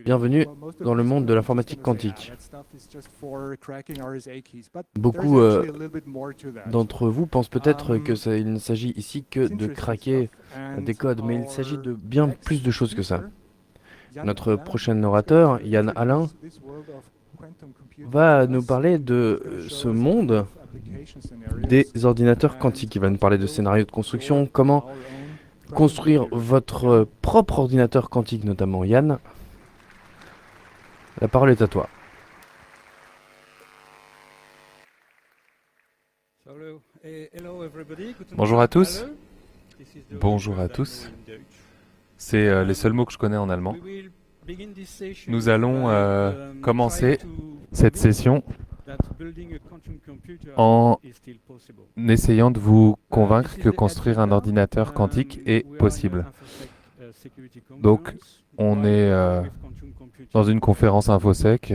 Bienvenue dans le monde de l'informatique quantique. Beaucoup d'entre vous pensent peut-être qu'il ne s'agit ici que de craquer des codes, mais il s'agit de bien plus de choses que ça. Notre prochain orateur, Yann Alain, va nous parler de ce monde des ordinateurs quantiques. Il va nous parler de scénarios de construction, comment construire votre propre ordinateur quantique notamment. Yann, la parole est à toi. Bonjour à tous. Bonjour à tous. C'est les seuls mots que je connais en allemand. Nous allons commencer cette session en essayant de vous convaincre que construire un ordinateur quantique est possible. Donc, on est dans une conférence InfoSec.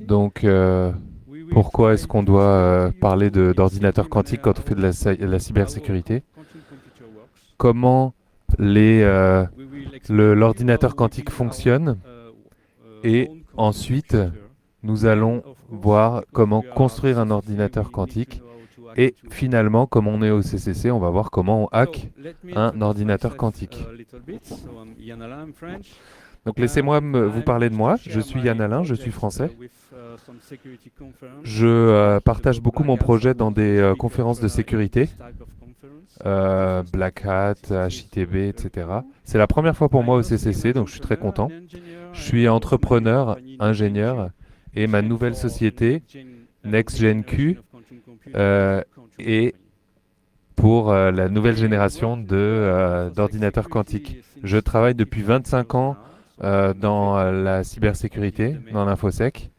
Donc, pourquoi est-ce qu'on doit parler d'ordinateur quantique quand on fait de la cybersécurité? Comment l'ordinateur quantique fonctionne? Et ensuite, nous allons voir comment construire un ordinateur quantique. Et finalement, comme on est au CCC, on va voir comment on hack un ordinateur quantique. Donc laissez-moi vous parler de moi. Je suis Yann Alain, je suis français. Je partage beaucoup mon projet dans des conférences de sécurité, Black Hat, HITB, etc. C'est la première fois pour moi au CCC, donc je suis très content. Je suis entrepreneur, ingénieur, et ma nouvelle société, NextGenQ, est pour la nouvelle génération d'ordinateurs quantiques. Je travaille depuis 25 ans dans la cybersécurité, dans l'InfoSec.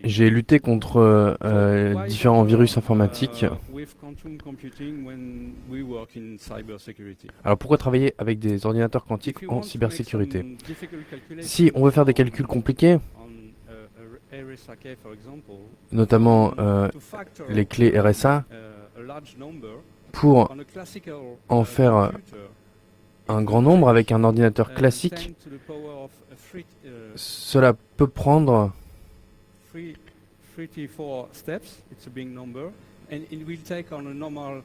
J'ai lutté contre différents virus informatiques. Alors pourquoi travailler avec des ordinateurs quantiques en cybersécurité? Si on veut faire des calculs compliqués, notamment les clés RSA, pour en faire un grand nombre avec un ordinateur classique, cela peut prendre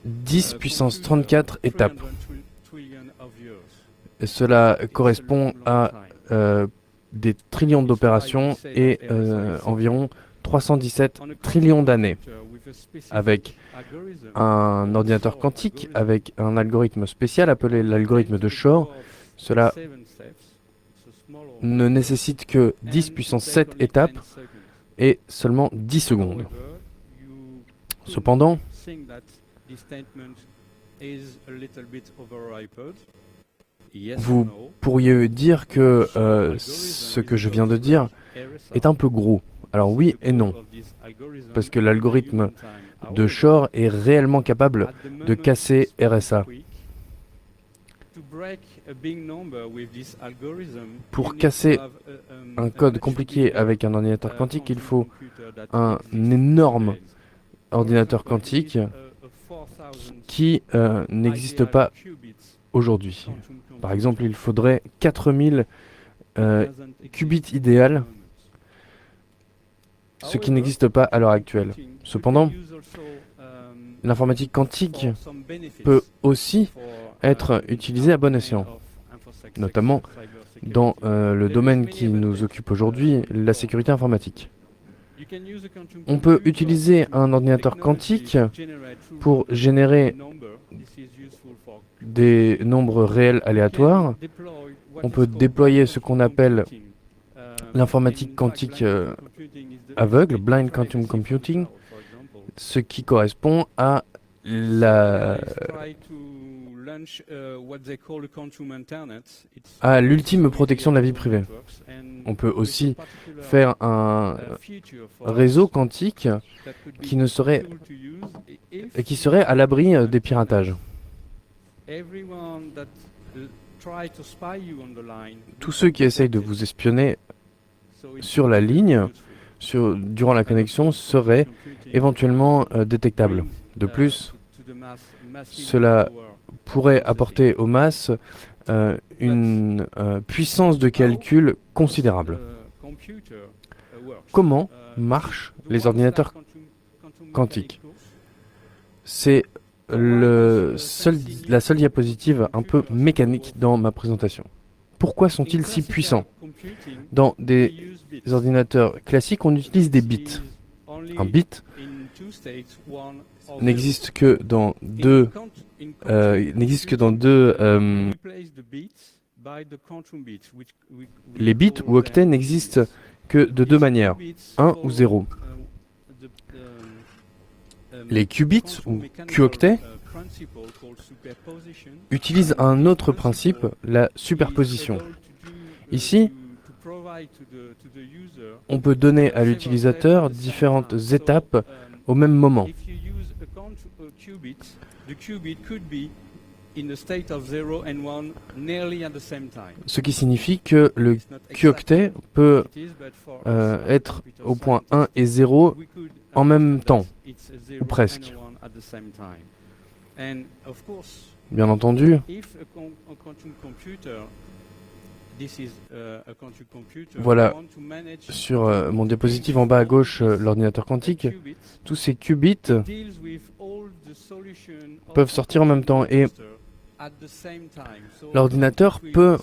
10 puissance 34 étapes. Et cela correspond à des trillions d'opérations et environ 317 trillions d'années. Avec un ordinateur quantique, avec un algorithme spécial appelé l'algorithme de Shor, cela ne nécessite que 10 puissance 7 étapes et seulement 10 secondes. Cependant, vous pourriez dire que ce que je viens de dire est un peu gros. Alors oui et non, parce que l'algorithme de Shor est réellement capable de casser RSA. Pour casser un code compliqué avec un ordinateur quantique, il faut un énorme ordinateur quantique qui n'existe pas aujourd'hui. Par exemple, il faudrait 4000 qubits idéal, ce qui n'existe pas à l'heure actuelle. Cependant, l'informatique quantique peut aussi être utilisée à bon escient, notamment dans le domaine qui nous occupe aujourd'hui, la sécurité informatique. On peut utiliser un ordinateur quantique pour générer des nombres réels aléatoires. On peut déployer ce qu'on appelle l'informatique quantique aveugle, blind quantum computing, ce qui correspond à l'ultime protection de la vie privée. On peut aussi faire un réseau quantique qui serait à l'abri des piratages. Tous ceux qui essayent de vous espionner sur la ligne durant la connexion serait éventuellement détectable. De plus, cela pourrait apporter aux masses une puissance de calcul considérable. Comment marchent les ordinateurs quantiques? C'est la seule diapositive un peu mécanique dans ma présentation. Pourquoi sont-ils si puissants? Dans des ordinateurs classiques, on utilise des bits. Un bit n'existe que dans deux les bits ou octets n'existent que de deux manières, 1 ou 0. Les qubits ou q-octets utilisent un autre principe, la superposition. Ici, on peut donner à l'utilisateur différentes étapes au même moment. Ce qui signifie que le q-octet peut être au point 1 et 0 en même temps, ou presque. Bien entendu, voilà, sur mon diapositive en bas à gauche, l'ordinateur quantique, tous ces qubits peuvent sortir en même temps et l'ordinateur peut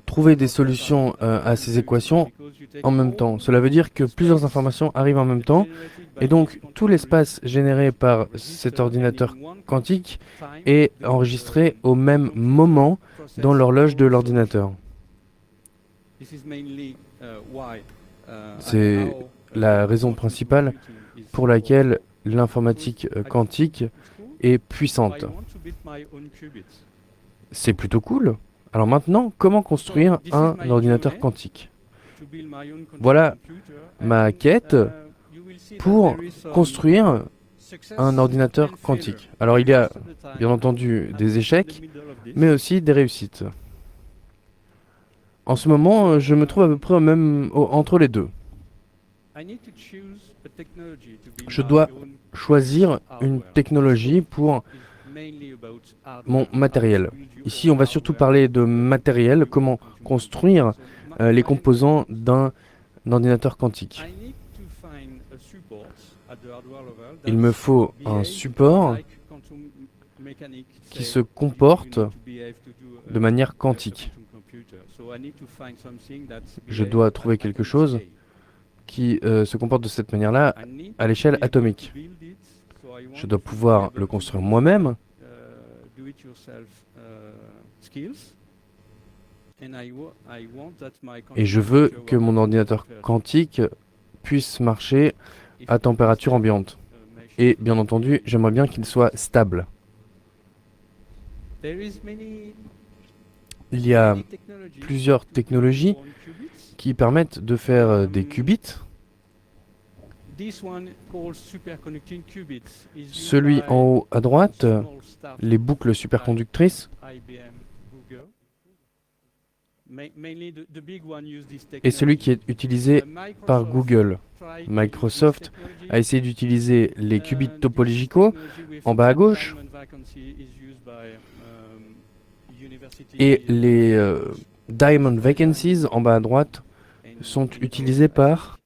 trouver des solutions à ces équations en même temps. Cela veut dire que plusieurs informations arrivent en même temps et donc tout l'espace généré par cet ordinateur quantique est enregistré au même moment dans l'horloge de l'ordinateur. C'est la raison principale pour laquelle l'informatique quantique est puissante. C'est plutôt cool. Alors maintenant, comment construire un ordinateur quantique? Voilà ma quête pour construire un ordinateur quantique. Alors il y a bien entendu des échecs, mais aussi des réussites. En ce moment, je me trouve à peu près entre les deux. Je dois choisir une technologie pour mon matériel. Ici, on va surtout parler de matériel, comment construire les composants d'un ordinateur quantique. Il me faut un support qui se comporte de manière quantique. Je dois trouver quelque chose qui se comporte de cette manière-là à l'échelle atomique. Je dois pouvoir le construire moi-même. Et je veux que mon ordinateur quantique puisse marcher à température ambiante. Et bien entendu, j'aimerais bien qu'il soit stable. Il y a plusieurs technologies qui permettent de faire des qubits. Celui en haut à droite, les boucles superconductrices, et celui qui est utilisé par Google. Microsoft a essayé d'utiliser les qubits topologicaux en bas à gauche et les Diamond Vacancies en bas à droite sont utilisés par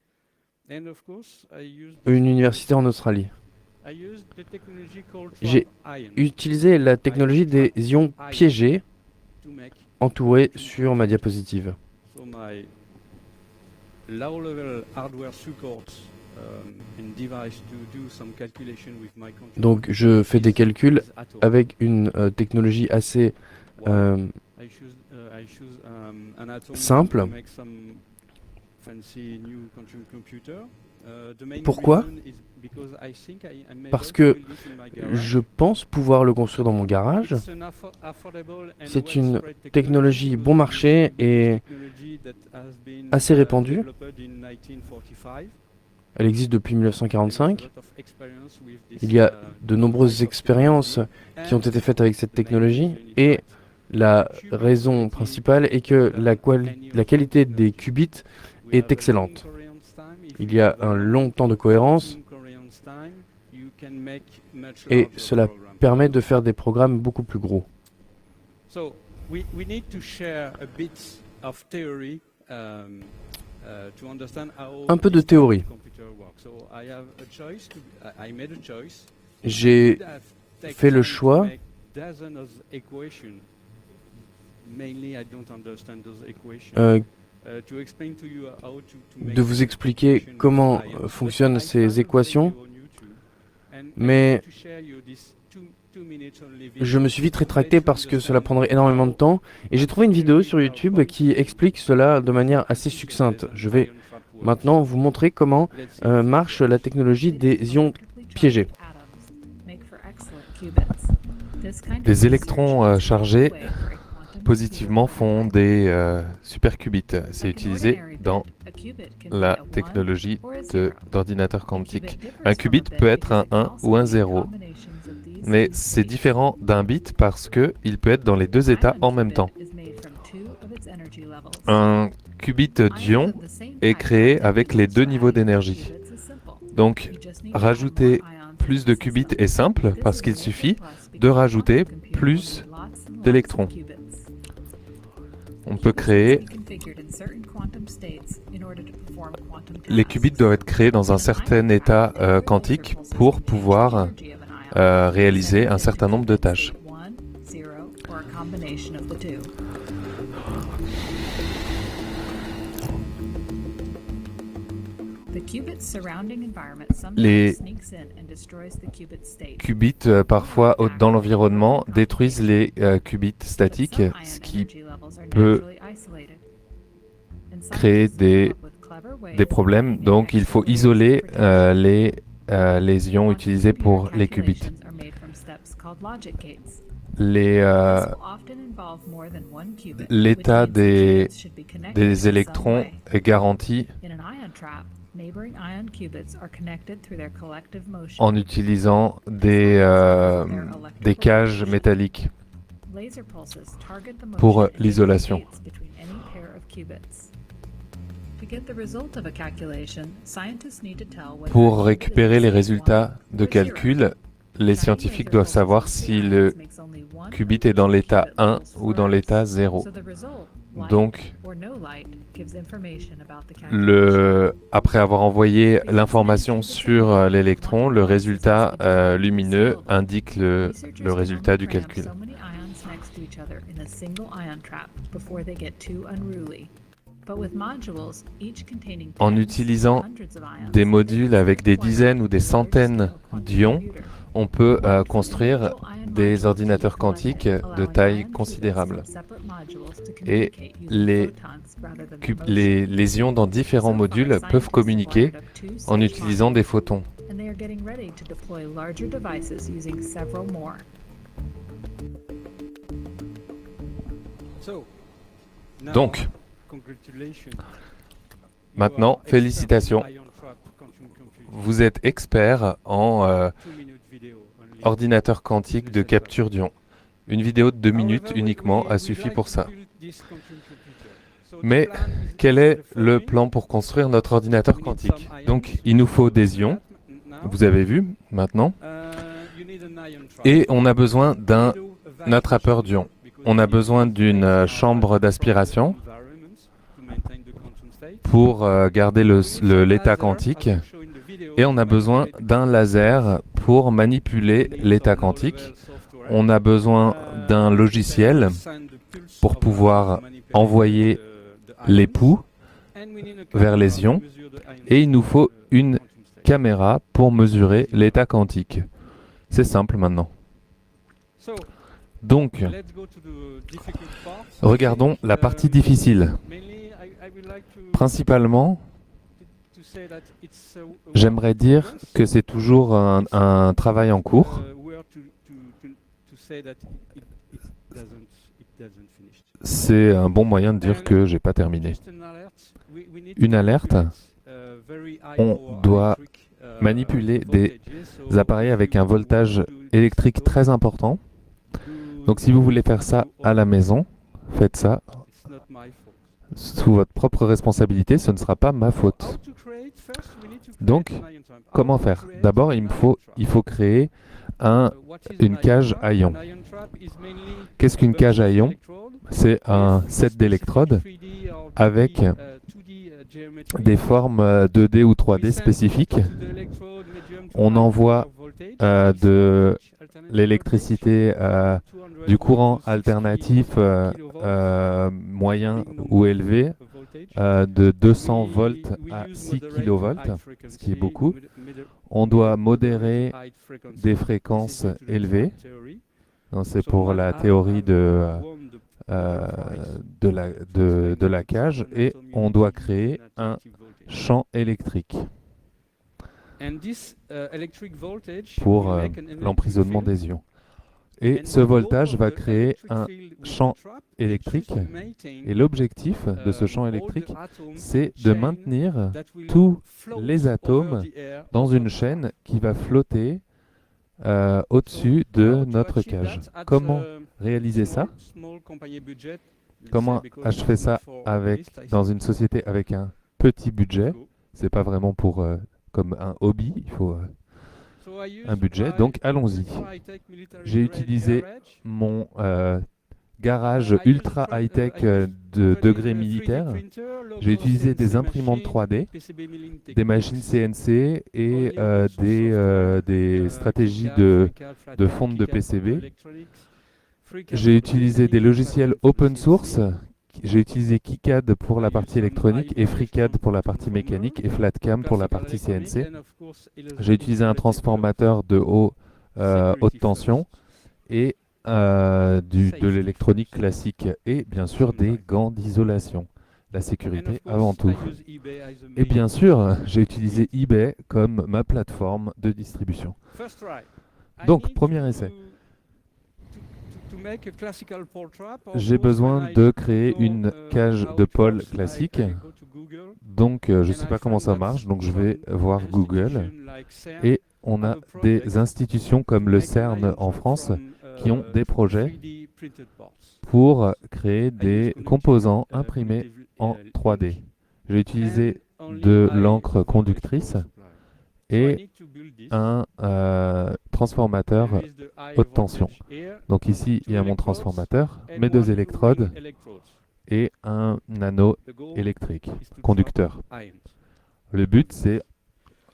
une université en Australie. J'ai utilisé la technologie des ions piégés entourés sur ma diapositive. Donc je fais des calculs avec une technologie assez simple. Pourquoi? Parce que je pense pouvoir le construire dans mon garage. C'est une technologie bon marché et assez répandue. Elle existe depuis 1945. Il y a de nombreuses expériences qui ont été faites avec cette technologie et la raison principale est que la qualité des qubits est excellente. Il y a un long temps de cohérence et cela permet de faire des programmes beaucoup plus gros. Un peu de théorie. J'ai fait le choix de vous expliquer comment fonctionnent ces équations, mais je me suis vite rétracté parce que cela prendrait énormément de temps et j'ai trouvé une vidéo sur YouTube qui explique cela de manière assez succincte. Je vais maintenant vous montrer comment marche la technologie des ions piégés. Des électrons chargés positivement font des superqubits. C'est utilisé dans la technologie d'ordinateur quantique. Un qubit peut être un 1 ou un 0, mais c'est différent d'un bit parce qu'il peut être dans les deux états en même temps. Un qubit d'ion est créé avec les deux niveaux d'énergie. Donc, rajouter plus de qubits est simple parce qu'il suffit de rajouter plus d'électrons. On peut créer... Les qubits doivent être créés dans un certain état quantique pour pouvoir réaliser un certain nombre de tâches. Les qubits, parfois dans l'environnement, détruisent les qubits statiques, ce qui peut créer des problèmes. Donc, il faut isoler les ions utilisés pour les qubits. L'état des électrons est garanti en utilisant des cages métalliques pour l'isolation. Pour récupérer les résultats de calcul, les scientifiques doivent savoir si le qubit est dans l'état 1 ou dans l'état 0. Donc, après avoir envoyé l'information sur l'électron, le résultat lumineux indique le résultat du calcul. En utilisant des modules avec des dizaines ou des centaines d'ions, on peut construire des ordinateurs quantiques de taille considérable. Et les ions dans différents modules peuvent communiquer en utilisant des photons. Donc, maintenant, félicitations. Vous êtes expert en ordinateur quantique de capture d'ions. Une vidéo de 2 minutes uniquement a suffi pour ça. Mais quel est le plan pour construire notre ordinateur quantique? Donc, il nous faut des ions, vous avez vu maintenant, et on a besoin d'un attrapeur d'ions. On a besoin d'une chambre d'aspiration pour garder l'état quantique, et on a besoin d'un laser pour manipuler l'état quantique. On a besoin d'un logiciel pour pouvoir envoyer les pouls vers les ions, et il nous faut une caméra pour mesurer l'état quantique. C'est simple maintenant. Donc, regardons la partie difficile. Principalement, j'aimerais dire que c'est toujours un travail en cours. C'est un bon moyen de dire que j'ai pas terminé. Une alerte, on doit manipuler des appareils avec un voltage électrique très important. Donc si vous voulez faire ça à la maison, faites ça sous votre propre responsabilité, ce ne sera pas ma faute. Donc, comment faire? D'abord, il faut créer une cage à ions. Qu'est-ce qu'une cage à ions? C'est un set d'électrodes avec des formes 2D ou 3D spécifiques. On envoie de l'électricité, du courant alternatif moyen ou élevé de 200 volts à 6 kilovolts, ce qui est beaucoup. On doit modérer des fréquences élevées. C'est pour la théorie de la cage, et on doit créer un champ électrique pour l'emprisonnement des ions. Et ce voltage va créer un champ électrique, et l'objectif de ce champ électrique, c'est de maintenir tous les atomes dans une chaîne qui va flotter au-dessus de notre cage. Comment réaliser ça? Comment je fais ça dans une société avec un petit budget? C'est pas vraiment pour comme un hobby, il faut un budget, donc allons-y. J'ai utilisé mon garage ultra high-tech de degré militaire. J'ai utilisé des imprimantes 3D, des machines CNC et des stratégies de fonte de PCB. J'ai utilisé des logiciels open source. J'ai utilisé KiCad pour la partie électronique et FreeCAD pour la partie mécanique et FlatCam pour la partie CNC. J'ai utilisé un transformateur de haute tension et de l'électronique classique et bien sûr des gants d'isolation. La sécurité avant tout. Et bien sûr, j'ai utilisé eBay comme ma plateforme de distribution. Donc, premier essai. J'ai besoin de créer une cage de pôle classique. Donc, je ne sais pas comment ça marche, donc je vais voir Google. Et on a des institutions comme le CERN en France qui ont des projets pour créer des composants imprimés en 3D. J'ai utilisé de l'encre conductrice et un transformateur haute tension. Donc ici, il y a mon transformateur, mes deux électrodes et un anneau électrique, conducteur. Le but, c'est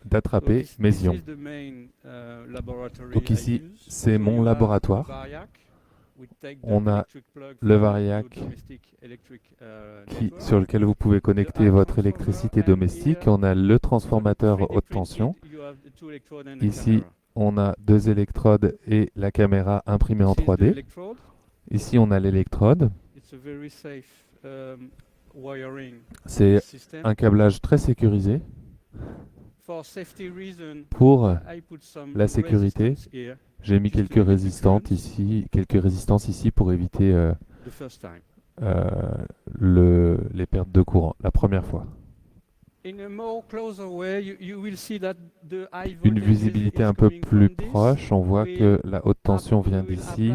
d'attraper mes ions. Donc ici, c'est mon laboratoire. On a le Variac sur lequel vous pouvez connecter votre électricité domestique. On a le transformateur haute tension. Ici, on a deux électrodes et la caméra imprimée en 3D. Ici, on a l'électrode. C'est un câblage très sécurisé. Pour la sécurité, j'ai mis quelques résistances ici pour éviter les pertes de courant la première fois. Une visibilité un peu plus proche, on voit que la haute tension vient d'ici.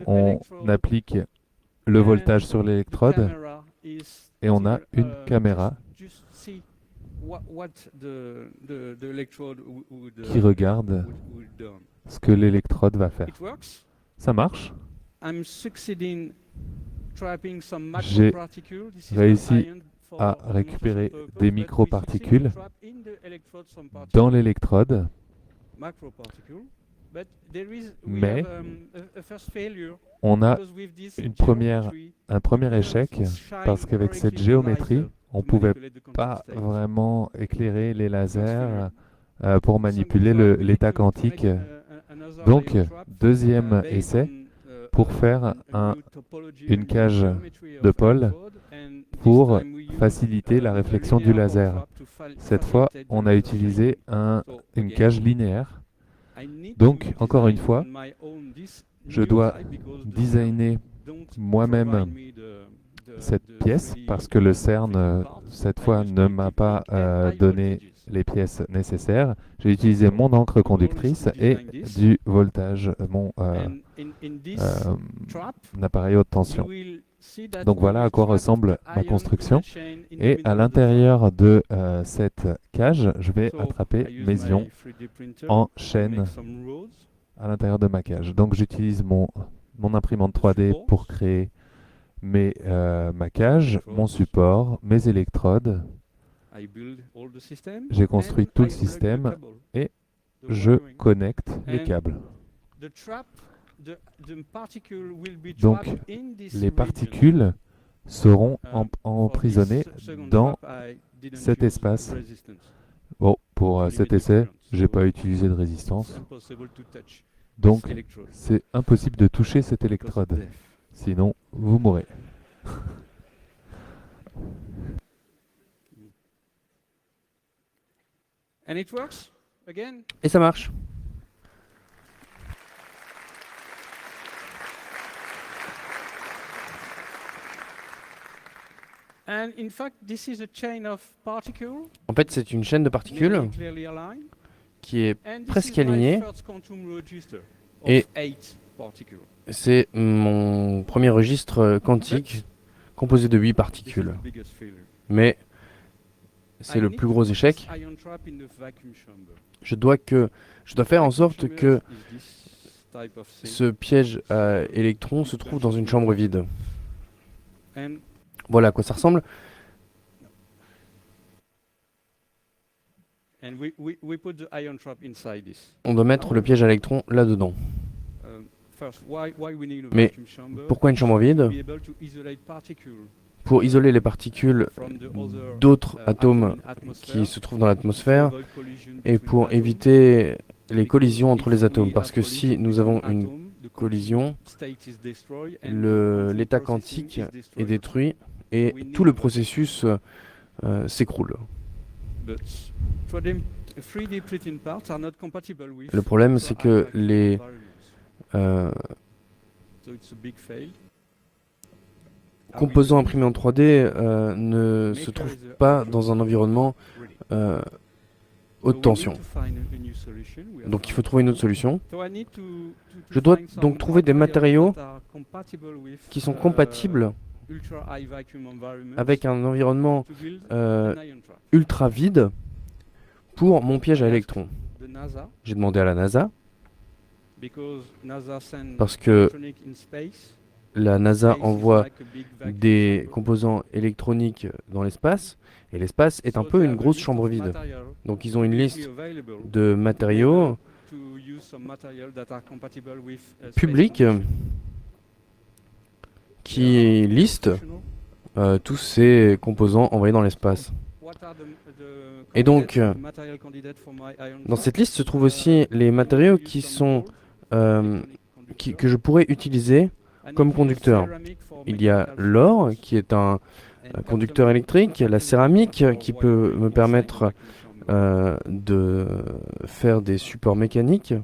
On applique le voltage sur l'électrode et on a une caméra qui regarde ce que l'électrode va faire. Ça marche. J'ai réussi à récupérer des microparticules dans l'électrode, mais on a un premier échec parce qu'avec cette géométrie, on ne pouvait pas vraiment éclairer les lasers pour manipuler l'état quantique. Donc, deuxième essai pour faire une cage de pôle pour faciliter la réflexion du laser. Cette fois, on a utilisé une cage linéaire. Donc, encore une fois, je dois designer moi-même cette pièce parce que le CERN, cette fois, ne m'a pas donné les pièces nécessaires. J'ai utilisé mon encre conductrice et du voltage, mon appareil haute tension. Donc voilà à quoi ressemble ma construction. Et à l'intérieur de cette cage, je vais attraper mes ions en chaîne à l'intérieur de ma cage. Donc j'utilise mon imprimante 3D pour créer ma cage, mon support, mes électrodes. J'ai construit tout le système et je connecte les câbles. Donc les particules seront emprisonnées dans cet espace. Bon, pour cet essai, j'ai pas utilisé de résistance. Donc c'est impossible de toucher cette électrode. Sinon, vous mourrez. Et ça marche. En fait, c'est une chaîne de particules qui est presque alignée. Et c'est mon premier registre quantique composé de 8 particules. Mais c'est le plus gros échec. Je dois faire en sorte que ce piège à électrons se trouve dans une chambre vide. Voilà à quoi ça ressemble. On doit mettre le piège à électrons là-dedans. Mais pourquoi une chambre vide? Pour isoler les particules d'autres atomes qui se trouvent dans l'atmosphère et pour éviter les collisions entre les atomes. Parce que si nous avons une collision, l'état quantique est détruit et tout le processus s'écroule. Le problème, c'est que les composants imprimés en 3D ne se trouvent pas dans un environnement haute tension. Donc il faut trouver une autre solution. Je dois donc trouver des matériaux qui sont compatibles avec un environnement ultra vide pour mon piège à électrons. J'ai demandé à la NASA, parce que la NASA envoie des composants électroniques dans l'espace, et l'espace est un peu une grosse chambre vide. Donc ils ont une liste de matériaux publics qui listent tous ces composants envoyés dans l'espace. Et donc, dans cette liste se trouvent aussi les matériaux qui sont, que je pourrais utiliser comme conducteur. Il y a l'or, qui est un conducteur électrique, la céramique, qui peut me permettre de faire des supports mécaniques,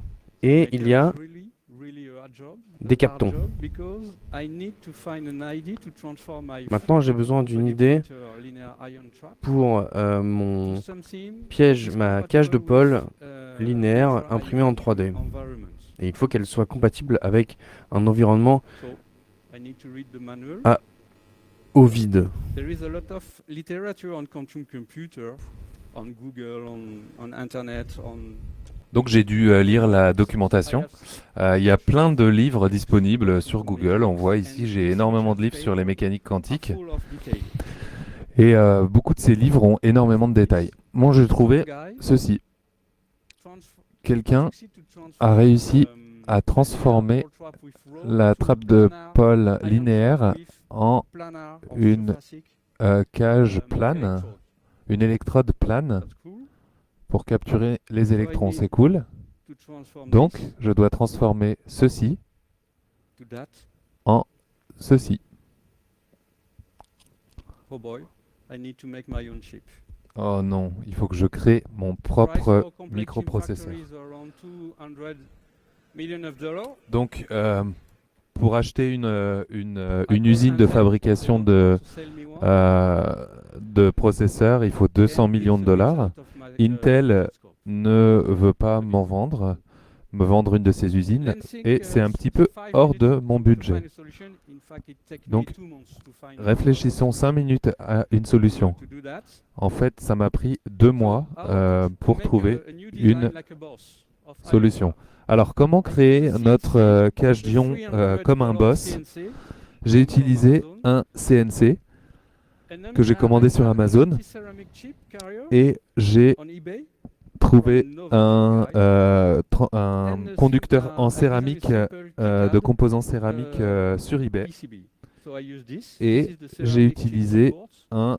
et il y a des captons. Maintenant, j'ai besoin d'une idée pour mon piège, ma cage de pôle linéaire imprimée en 3D. Et il faut qu'elle soit compatible avec un environnement au vide. Donc j'ai dû lire la documentation. Il y a plein de livres disponibles sur Google. On voit ici, j'ai énormément de livres sur les mécaniques quantiques. Et beaucoup de ces livres ont énormément de détails. Moi, j'ai trouvé ceci. Quelqu'un a réussi à transformer la trappe de pôle linéaire en une cage plane, une électrode plane, pour capturer les électrons. C'est cool. Donc, je dois transformer ceci en ceci. Oh non, il faut que je crée mon propre microprocesseur. Donc, pour acheter une usine de fabrication de processeurs, il faut 200 millions de dollars. Intel ne veut pas m'en vendre me vendre une de ces usines et c'est un petit peu hors de mon budget. Donc, réfléchissons 5 minutes à une solution. En fait, ça m'a pris 2 mois pour trouver une solution. Alors, comment créer notre cache d'ion comme un boss? J'ai utilisé un CNC que j'ai commandé sur Amazon et j'ai trouvé un conducteur en céramique, de composants céramiques sur eBay. Et j'ai utilisé un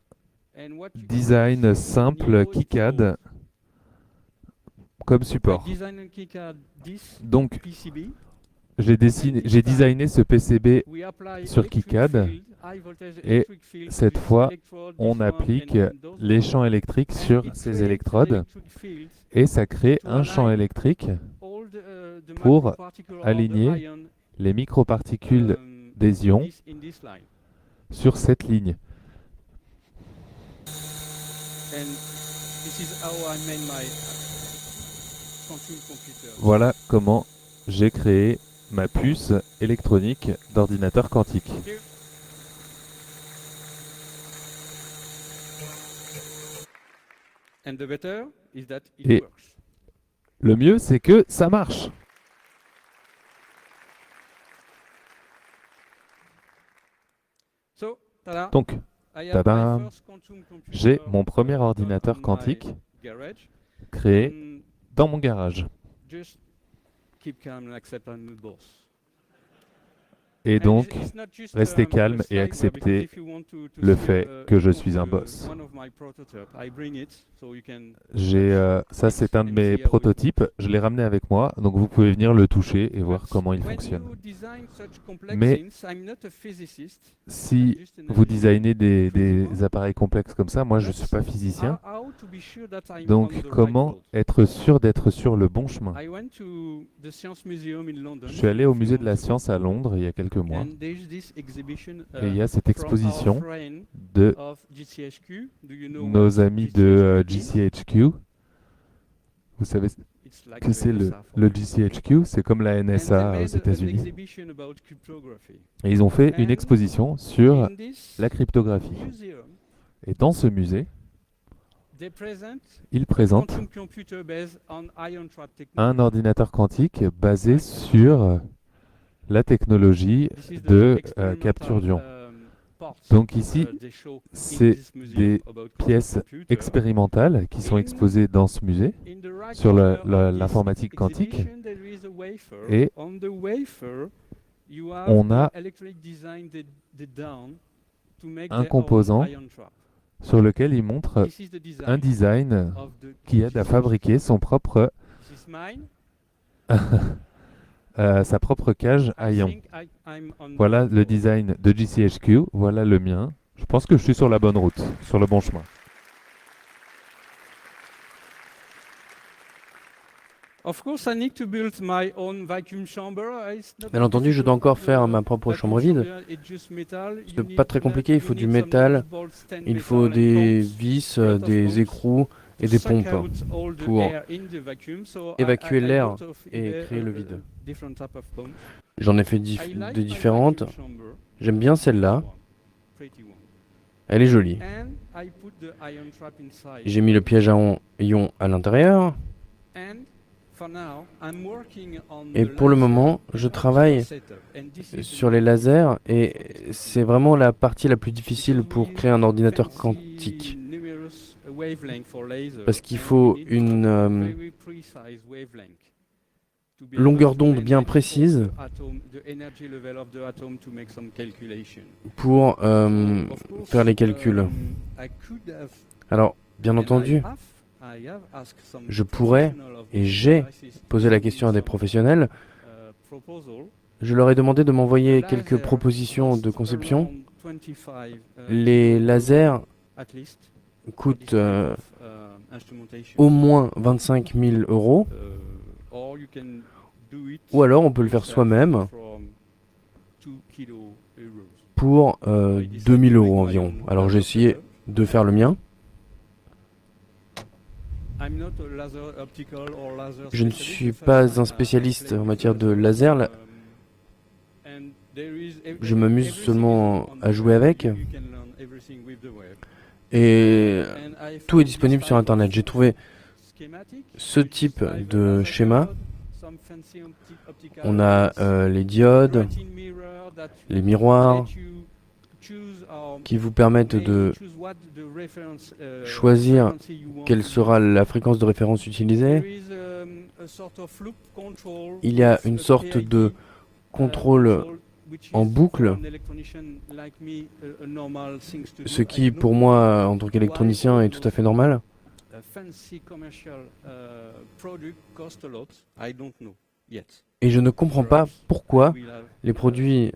design simple KiCad comme support. Donc, j'ai designé ce PCB sur KiCad et cette fois, on applique les champs électriques sur ces électrodes et ça crée un champ électrique pour aligner les microparticules des ions sur cette ligne. Voilà comment j'ai créé ma puce électronique d'ordinateur quantique. Et le mieux, c'est que ça marche. Donc, tada, j'ai mon premier ordinateur quantique créé dans mon garage. Et donc, restez calme et acceptez le fait que je suis un boss. Ça, c'est un de mes prototypes. Je l'ai ramené avec moi, donc vous pouvez venir le toucher et voir comment il fonctionne. Mais si vous designez des appareils complexes comme ça, moi, je ne suis pas physicien. Donc, comment être sûr d'être sur le bon chemin? Je suis allé au musée de la science à Londres il y a quelques mois. Et il y a cette exposition de nos amis de GCHQ. Vous savez que c'est le GCHQ? C'est comme la NSA aux États-Unis. Et ils ont fait une exposition sur la cryptographie. Et dans ce musée, ils présentent un ordinateur quantique basé sur la technologie de capture d'ion. Donc ici, c'est des pièces expérimentales qui sont exposées dans ce musée sur l'informatique quantique. Et on a un composant sur lequel il montre un design qui aide à fabriquer son propre sa propre cage à ions. Voilà le design de GCHQ, voilà le mien. Je pense que je suis sur la bonne route, sur le bon chemin. Bien entendu, je dois encore faire ma propre chambre vide. C'est pas très compliqué, il faut du métal, il faut des vis, des écrous et des pompes pour évacuer l'air et créer le vide. J'en ai fait de différentes. J'aime bien celle-là. Elle est jolie. J'ai mis le piège à ion à l'intérieur. Et pour le moment, je travaille sur les lasers et c'est vraiment la partie la plus difficile pour créer un ordinateur quantique. Parce qu'il faut une longueur d'onde bien précise pour faire les calculs. Alors, bien entendu, je pourrais et j'ai posé la question à des professionnels. Je leur ai demandé de m'envoyer quelques propositions de conception. Les lasers coûtent au moins 25 000 €. Ou alors on peut le faire soi-même pour 2 000 € environ. Alors j'ai essayé de faire le mien. Je ne suis pas un spécialiste en matière de laser. Je m'amuse seulement à jouer avec. Et tout est disponible sur Internet. J'ai trouvé ce type de schéma. On a les diodes, les miroirs, qui vous permettent de choisir quelle sera la fréquence de référence utilisée. Il y a une sorte de contrôle en boucle, ce qui pour moi, en tant qu'électronicien, est tout à fait normal. Et je ne comprends pas pourquoi les produits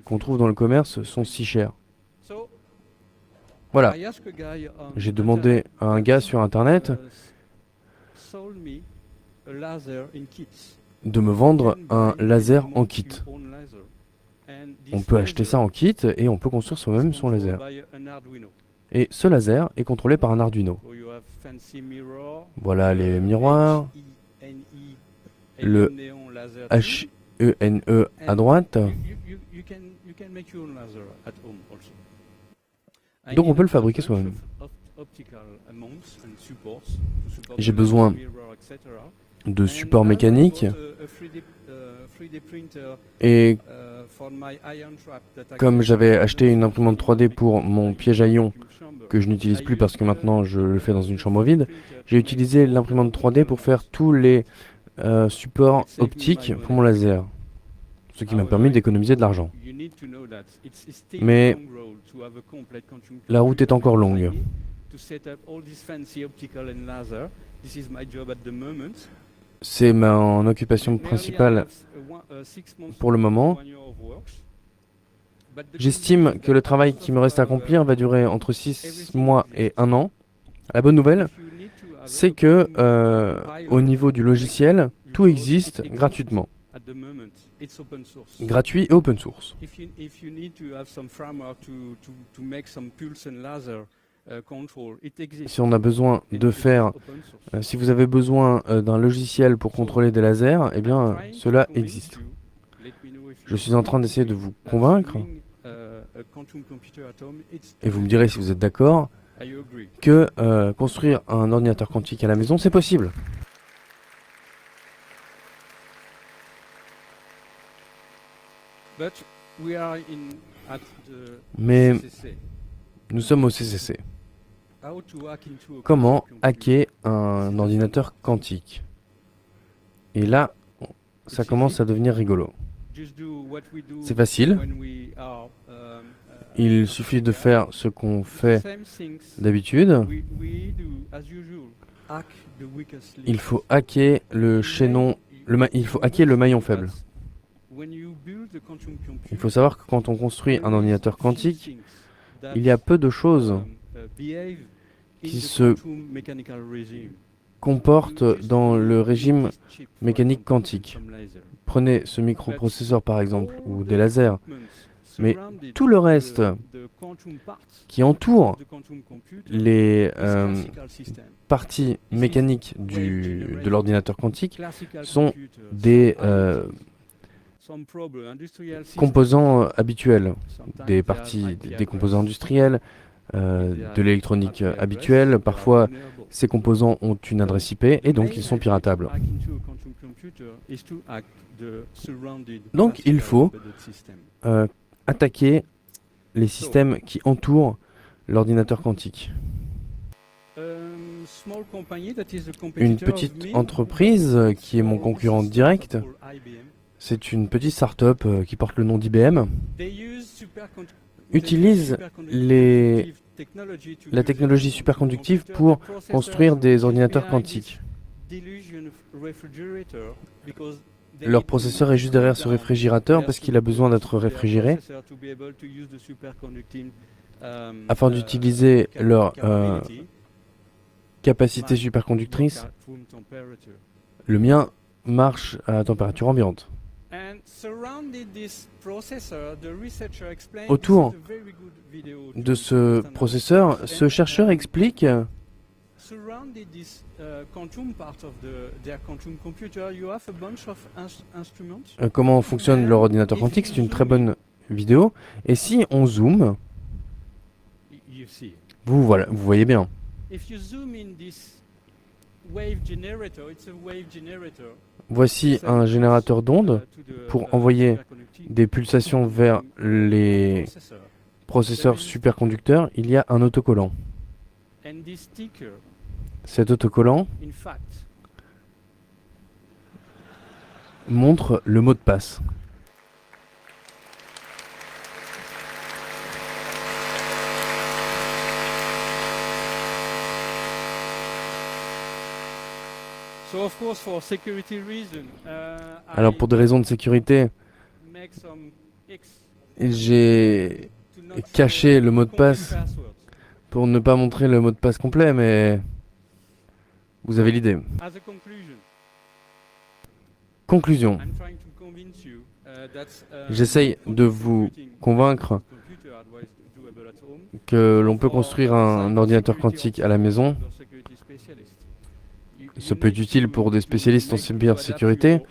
qu'on trouve dans le commerce sont si chers. Voilà, j'ai demandé à un gars sur Internet de me vendre un laser en kit. On peut acheter ça en kit et on peut construire soi-même son laser. Et ce laser est contrôlé par un Arduino. Voilà les miroirs, le HENE à droite. Donc on peut le fabriquer soi-même. J'ai besoin de supports mécaniques et comme j'avais acheté une imprimante 3D pour mon piège à ion que je n'utilise plus parce que maintenant je le fais dans une chambre vide, j'ai utilisé l'imprimante 3D pour faire tous les supports optiques pour mon laser, ce qui m'a permis d'économiser de l'argent. Mais la route est encore longue. C'est mon occupation principale pour le moment. J'estime que le travail qui me reste à accomplir va durer entre 6 mois et 1 an. La bonne nouvelle, c'est que au niveau du logiciel, tout existe gratuitement. Gratuit et open source. Si on a besoin de faire, si vous avez besoin d'un logiciel pour contrôler des lasers, eh bien cela existe. Je suis en train d'essayer de vous convaincre, et vous me direz si vous êtes d'accord, que construire un ordinateur quantique à la maison, c'est possible. Mais nous sommes au CCC. Comment hacker un ordinateur quantique? Et là, ça commence à devenir rigolo. C'est facile. Il suffit de faire ce qu'on fait d'habitude. Il faut hacker le chaînon, il faut hacker le maillon faible. Il faut savoir que quand on construit un ordinateur quantique, il y a peu de choses qui se comportent dans le régime mécanique quantique. Prenez ce microprocesseur par exemple, ou des lasers, mais tout le reste qui entoure les parties mécaniques de l'ordinateur quantique sont des composants habituels, des composants industriels, de l'électronique habituelle. Parfois, ces composants ont une adresse IP et donc ils sont piratables. Donc il faut attaquer les systèmes qui entourent l'ordinateur quantique. Une petite entreprise qui est mon concurrent direct, c'est une petite start-up qui porte le nom d'IBM, utilise la technologie superconductive pour construire des ordinateurs quantiques. Leur processeur est juste derrière ce réfrigérateur parce qu'il a besoin d'être réfrigéré afin d'utiliser leur capacité superconductrice. Le mien marche à température ambiante. Autour de ce processeur, ce chercheur explique Comment fonctionne leur ordinateur quantique, c'est une très bonne vidéo. Et si on zoome, voilà, vous voyez bien. Voici un générateur d'ondes pour envoyer des pulsations vers les processeurs superconducteurs. Il y a un autocollant. Cet autocollant montre le mot de passe. Alors pour des raisons de sécurité, j'ai caché le mot de passe pour ne pas montrer le mot de passe complet, mais vous avez l'idée. Conclusion. J'essaye de vous convaincre que l'on peut construire un ordinateur quantique à la maison. Ça peut être utile pour des spécialistes en cybersécurité.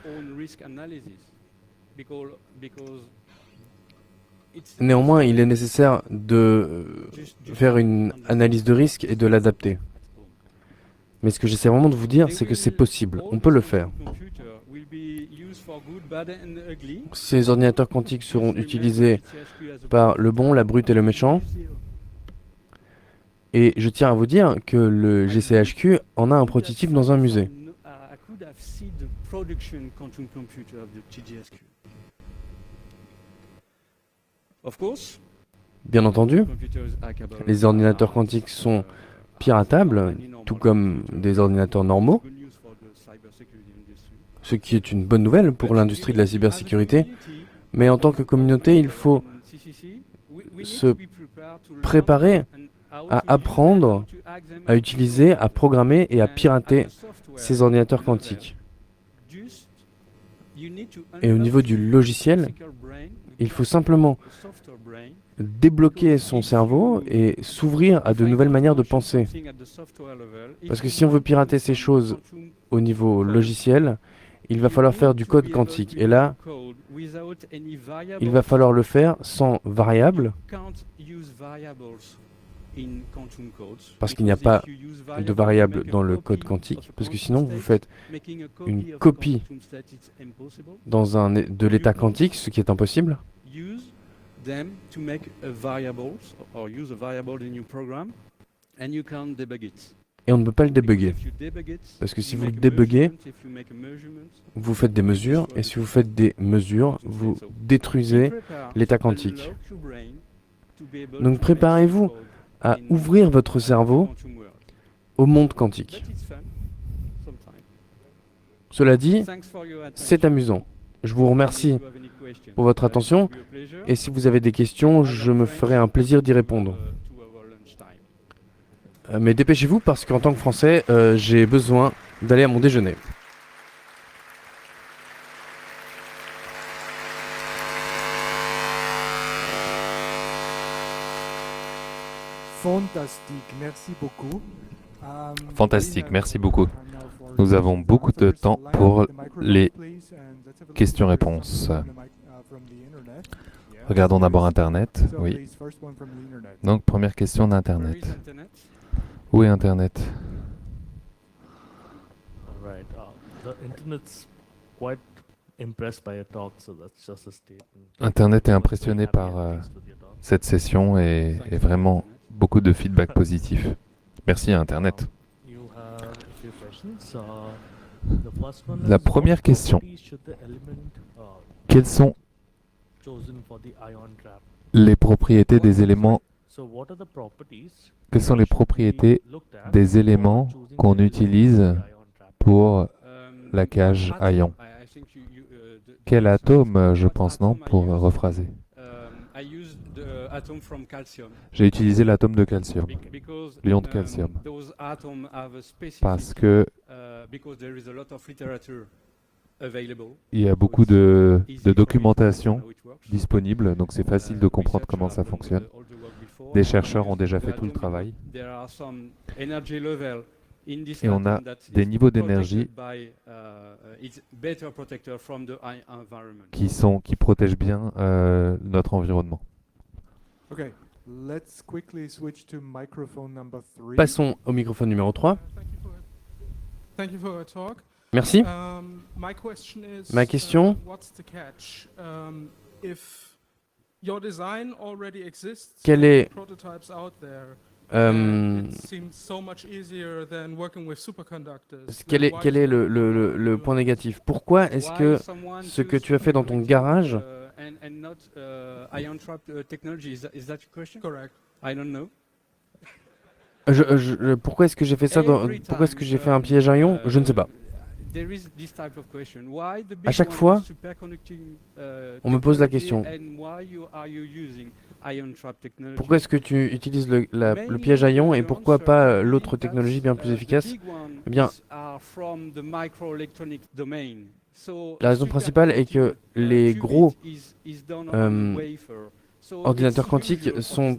Néanmoins, il est nécessaire de faire une analyse de risque et de l'adapter. Mais ce que j'essaie vraiment de vous dire, c'est que c'est possible. On peut le faire. Ces ordinateurs quantiques seront utilisés par le bon, la brute et le méchant. Et je tiens à vous dire que le GCHQ en a un prototype dans un musée. Bien entendu, les ordinateurs quantiques sont piratables, tout comme des ordinateurs normaux, ce qui est une bonne nouvelle pour l'industrie de la cybersécurité. Mais en tant que communauté, il faut se préparer à apprendre, à utiliser, à programmer et à pirater ces ordinateurs quantiques. Et au niveau du logiciel, il faut simplement débloquer son cerveau et s'ouvrir à de nouvelles manières de penser. Parce que si on veut pirater ces choses au niveau logiciel, il va falloir faire du code quantique. Et là, il va falloir le faire sans variables, parce qu'il n'y a pas de variables dans le code quantique, parce que sinon vous faites une copie de l'état quantique, ce qui est impossible. Et on ne peut pas le débugger. Parce que si vous le débuguez, vous faites des mesures, et si vous faites des mesures, vous détruisez l'état quantique. Donc préparez-vous à ouvrir votre cerveau au monde quantique. Cela dit, c'est amusant. Je vous remercie pour votre attention, et si vous avez des questions, je me ferai un plaisir d'y répondre. Mais dépêchez-vous parce qu'en tant que Français, j'ai besoin d'aller à mon déjeuner. Fantastique, merci beaucoup. Fantastique, merci beaucoup. Nous avons beaucoup de temps pour les questions-réponses. Regardons d'abord Internet. Oui. Donc, première question d'Internet. Où est Internet? Internet est impressionné par cette session et vraiment beaucoup de feedback positif. Merci à Internet. La première question. Quelles sont les propriétés des éléments? Quelles sont les propriétés des éléments qu'on utilise pour la cage à ion? Quel atome, je pense, non, pour rephraser? J'ai utilisé l'atome de calcium, l'ion de calcium, parce que il y a beaucoup de documentation disponible, donc c'est facile de comprendre comment ça fonctionne. Des chercheurs ont déjà fait tout le travail. Et on a des niveaux d'énergie qui protègent bien notre environnement. Passons au microphone numéro 3. Thank you for your talk. Merci. My question is, Ma question, what's the catch? If your design already exists, quel est, prototypes out there, euh, it seems so much easier than working with superconductors. quel est le point négatif? Pourquoi est-ce que ce que tu as fait dans ton garage, Correct. I don't know. pourquoi est-ce que j'ai fait ça pourquoi est-ce que j'ai fait un piège à ion? Je ne sais pas. À chaque fois, on me pose la question. Pourquoi est-ce que tu utilises le piège à ion et pourquoi pas l'autre technologie bien plus efficace? Eh bien, la raison principale est que les gros ordinateurs quantiques sont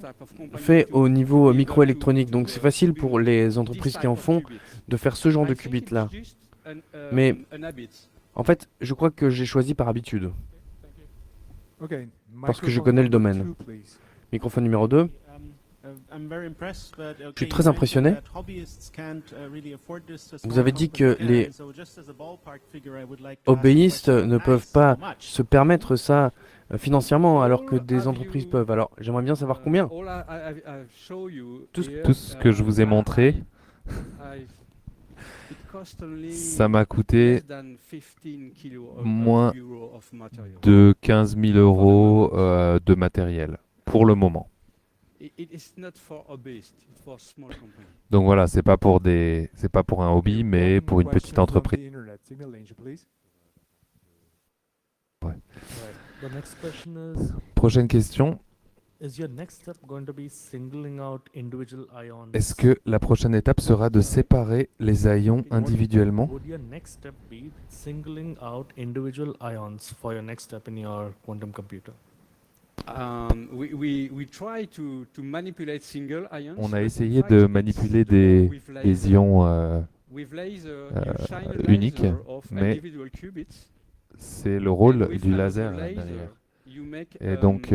faits au niveau microélectronique, donc c'est facile pour les entreprises qui en font de faire ce genre de qubits là. Mais en fait, je crois que j'ai choisi par habitude, parce que je connais le domaine. Microphone numéro 2. Je suis très impressionné. Vous avez dit que les hobbyistes ne peuvent pas se permettre ça financièrement, alors que des entreprises peuvent. Alors, j'aimerais bien savoir combien. Tout ce que je vous ai montré, ça m'a coûté moins de 15 000 euros de matériel, pour le moment. Donc voilà, c'est pas pour un hobby, mais pour une petite entreprise. Ouais. Prochaine question. Est-ce que la prochaine étape sera de séparer les ions individuellement? On a essayé de manipuler des ions uniques, mais c'est le rôle du laser là derrière. Et donc,